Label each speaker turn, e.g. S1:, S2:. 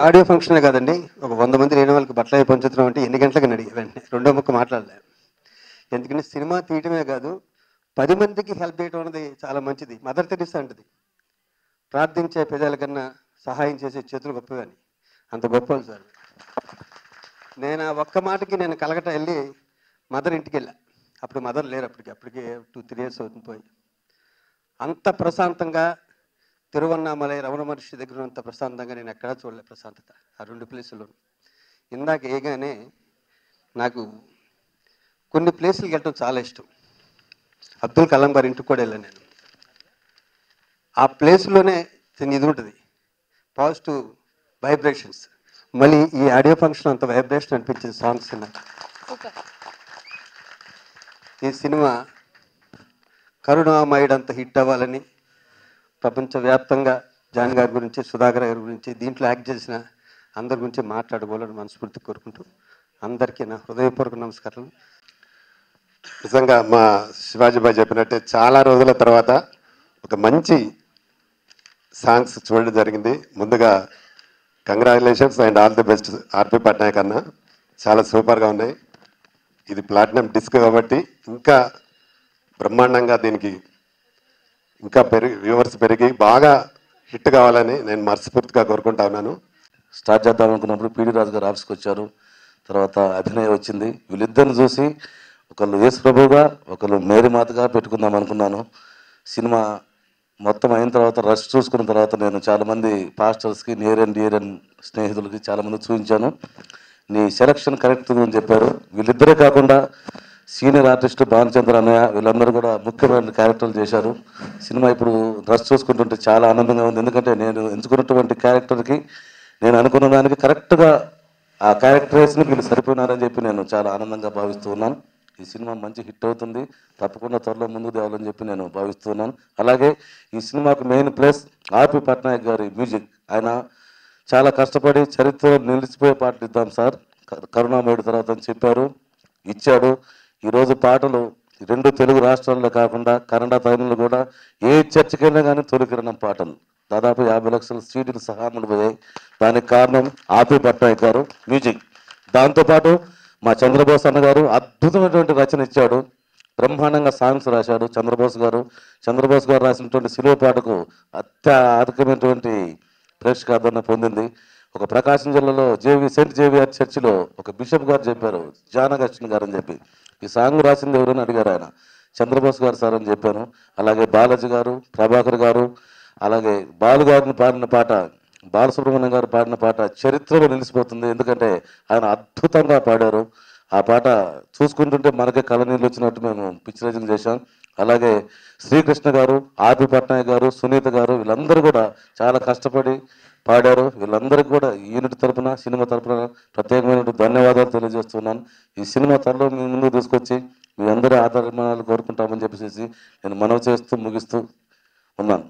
S1: Audio ఫంక్షనే కాదండి, ఒక 100 మంది లేని వాళ్ళకి బట్టలు పంచుతున్నాం అంటే ఎన్ని గంటలకు అడిగి వెంటనే రెండో ముక్క మాట్లాడలే. ఎందుకంటే సినిమా తీయటమే కాదు, 10 మందికి హెల్ప్ చేయడం అనేది చాలా మంచిది. మదర్ తెరిసా అంటది, ప్రార్థించే పెదాల కన్నా సహాయం చేసే చేతులు గొప్పవి అని. అంత గొప్ప సార్. నేను ఆ ఒక్క మాటకి నేను కలకట వెళ్ళి మదర్ ఇంటికి వెళ్ళా. అప్పుడు మదర్ లేరు, అప్పటికి 2-3 ఇయర్స్ అవుతుంది పోయి. అంత ప్రశాంతంగా తిరువన్నామలై రమణ మహర్షి దగ్గర ఉన్నంత ప్రశాంతంగా నేను ఎక్కడా చూడలే ప్రశాంతత ఆ 2 ప్లేసుల్లో. ఇందాక ఏగానే నాకు కొన్ని ప్లేసులకు వెళ్ళటం చాలా ఇష్టం. అబ్దుల్ కలాం గారి ఇంటికి కూడా వెళ్ళాను నేను. ఆ ప్లేస్లోనే ఇది ఉంటుంది, పాజిటివ్ వైబ్రేషన్స్. మళ్ళీ ఈ ఆడియో ఫంక్షన్ అంత వైబ్రేషన్ అనిపించింది సాంగ్స్ నాకు. ఈ సినిమా కరుణామయుడు అంత హిట్ అవ్వాలని, ప్రపంచవ్యాప్తంగా జాన్ గారి గురించి, సుధాకర్ గారి గురించి, దీంట్లో యాక్ట్ చేసిన అందరి గురించి మాట్లాడుకోవాలని మనస్ఫూర్తి కోరుకుంటూ అందరికీ నా హృదయపూర్వక నమస్కారాలు.
S2: నిజంగా మా శివాజీ బాయ్ చెప్పినట్టే చాలా రోజుల తర్వాత ఒక మంచి సాంగ్స్ చూడడం జరిగింది. ముందుగా congratulations and all the best RP Patnaik అన్న. చాలా సూపర్గా ఉన్నాయి. ఇది ప్లాటినం డిస్క్ కాబట్టి ఇంకా బ్రహ్మాండంగా దీనికి ఇంకా వ్యూవర్స్ పెరిగి బాగా హిట్ కావాలని నేను మనస్ఫూర్తిగా కోరుకుంటా ఉన్నాను.
S3: స్టార్ట్ చేద్దాం అనుకున్నప్పుడు పీడి రాజు గారు ఆఫీస్కి వచ్చారు. తర్వాత అభినయ్ వచ్చింది. వీళ్ళిద్దరిని చూసి ఒకళ్ళు యేసు ప్రభువుగా, ఒకళ్ళు మేరీ మాతగా పెట్టుకుందాం అనుకున్నాను. సినిమా మొత్తం అయిన తర్వాత రష్ చూసుకున్న తర్వాత నేను చాలామంది పాస్టర్స్కి, నియర్ అండ్ డియర్ అండ్ స్నేహితులకి చాలామంది చూపించాను. నీ సెలక్షన్ కరెక్ట్ అని చెప్పారు. వీళ్ళిద్దరే కాకుండా సీనియర్ ఆర్టిస్ట్ భానుచంద్ర అన్నయ్య వీళ్ళందరూ కూడా ముఖ్యమైన క్యారెక్టర్లు చేశారు. సినిమా ఇప్పుడు రష్ చూసుకుంటుంటే చాలా ఆనందంగా ఉంది. ఎందుకంటే నేను ఎంచుకున్నటువంటి క్యారెక్టర్కి, నేను అనుకున్న దానికి కరెక్ట్గా ఆ క్యారెక్టర్స్ని వీళ్ళు సరిపోయినారని చెప్పి నేను చాలా ఆనందంగా భావిస్తూ ఉన్నాను. ఈ సినిమా మంచి హిట్ అవుతుంది, తప్పకుండా త్వరలో ముందుకు తేవాలని చెప్పి నేను భావిస్తున్నాను. అలాగే ఈ సినిమాకు మెయిన్ ప్లేస్ ఆర్పి పట్నాయక్ గారి మ్యూజిక్. ఆయన చాలా కష్టపడి చరిత్రలో నిలిచిపోయే పాటలు ఇద్దాం సార్ కరుణామయుడు తర్వాత అని చెప్పారు, ఇచ్చాడు. ఈరోజు పాటలు 2 తెలుగు రాష్ట్రాల్లో కాకుండా కన్నడ, తమిళంలో కూడా ఏ చర్చకైనా కానీ తొలికిరణం పాటలు దాదాపు 50 లక్షల సీడీలు సహా అమ్ముడుపోయాయి. దానికి కారణం ఆర్పి పట్నాయక్ గారు మ్యూజిక్. దాంతోపాటు మా చంద్రబోస్ అన్న గారు అద్భుతమైనటువంటి రచన ఇచ్చాడు. బ్రహ్మాండంగా సాంగ్స్ రాశాడు చంద్రబోస్ గారు రాసినటువంటి సిలువ పాటకు అత్యధికమైనటువంటి ప్రేక్షకాదరణ పొందింది. ఒక ప్రకాశం జిల్లాలో సెయింట్ జేవియర్ చర్చిలో ఒక బిషప్ గారు చెప్పారు, జాన్ అగస్టిన్ గారు అని చెప్పి, ఈ సాంగ్ రాసింది ఎవరైనా అడిగారు. ఆయన చంద్రబోస్ గారు సార్ అని చెప్పాను. అలాగే బాలాజీ గారు, ప్రభాకర్ గారు, అలాగే బాలు గారిని పాడిన పాట, బాలసుబ్రహ్మణ్యం గారు పాడిన పాట చరిత్రలో నిలిచిపోతుంది. ఎందుకంటే ఆయన అద్భుతంగా పాడారు. ఆ పాట చూసుకుంటుంటే మనకే కళనీళ్ళు వచ్చినట్టు మేము పిక్చరైజింగ్ చేశాం. అలాగే శ్రీకృష్ణ గారు, ఆర్పి పట్నాయక్ గారు, సునీత గారు వీళ్ళందరూ కూడా చాలా కష్టపడి పాడారు. వీళ్ళందరికీ కూడా యూనిట్ తరపున, సినిమా తరపున ప్రత్యేకమైన ధన్యవాదాలు తెలియజేస్తున్నాను. ఈ సినిమా త్వరలో మీ ముందుకు తీసుకొచ్చి మీ అందరి ఆదరణలు కోరుకుంటామని చెప్పేసి నేను మనవి చేస్తూ ముగిస్తూ ఉన్నాను.